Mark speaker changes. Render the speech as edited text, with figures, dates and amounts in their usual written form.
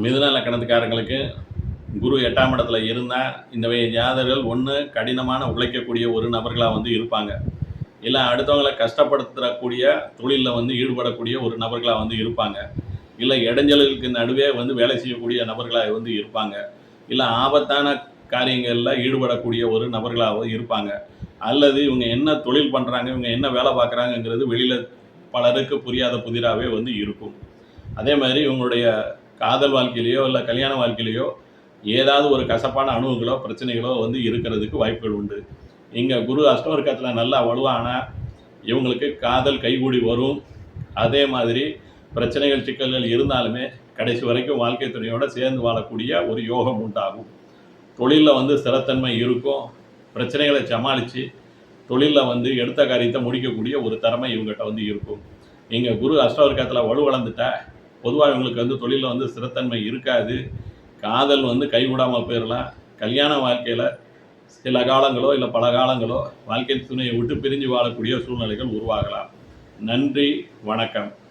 Speaker 1: மிதுன லக்கணத்துக்காரங்களுக்கு குரு 8ஆம் இடத்துல இருந்தால் இந்த ஜாதகர்கள் ஒன்று கடினமான உழைக்கக்கூடிய ஒரு நபர்களாக வந்து இருப்பாங்க, இல்லை அடுத்தவங்களை கஷ்டப்படுத்தக்கூடிய தொழிலில் வந்து ஈடுபடக்கூடிய ஒரு நபர்களாக வந்து இருப்பாங்க, இல்லை இடைஞ்சல்களுக்கு நடுவே வந்து வேலை செய்யக்கூடிய நபர்களாக வந்து இருப்பாங்க, இல்லை ஆபத்தான காரியங்களில் ஈடுபடக்கூடிய ஒரு நபர்களாகவும் இருப்பாங்க, அல்லது இவங்க என்ன தொழில் பண்ணுறாங்க, இவங்க என்ன வேலை பார்க்குறாங்கங்கிறது வெளியில் பலருக்கு புரியாத புதிராகவே வந்து இருக்கும். அதே மாதிரி இவங்களுடைய காதல் வாழ்க்கையிலையோ இல்லை கல்யாண வாழ்க்கையிலையோ ஏதாவது ஒரு கசப்பான அனுபவங்களோ பிரச்சனைகளோ வந்து இருக்கிறதுக்கு வாய்ப்புகள் உண்டு. இங்கே குரு அஷ்டவர்க்கத்தில் நல்லா வலுவானால் இவங்களுக்கு காதல் கைகூடி வரும். அதே மாதிரி பிரச்சனைகள் சிக்கல்கள் இருந்தாலுமே கடைசி வரைக்கும் வாழ்க்கை துணையோடு சேர்ந்து வாழக்கூடிய ஒரு யோகம் உண்டாகும். தொழிலில் வந்து ஸ்திரத்தன்மை இருக்கும். பிரச்சனைகளை சமாளித்து தொழிலில் வந்து எடுத்த காரியத்தை முடிக்கக்கூடிய ஒரு திறமை இவங்ககிட்ட வந்து இருக்கும். இங்கே குரு அஷ்டவர்க்கத்தில் வலுவளந்துட்டா பொதுவாக இவங்களுக்கு வந்து தொழிலில் வந்து ஸ்திரத்தன்மை இருக்காது. காதல் வந்து கைவிடாமல் போயிடலாம். கல்யாண வாழ்க்கையில் சில காலங்களோ இல்லை பல காலங்களோ வாழ்க்கை துணையை விட்டு பிரிஞ்சு வாழக்கூடிய சூழ்நிலைகள் உருவாகலாம். நன்றி, வணக்கம்.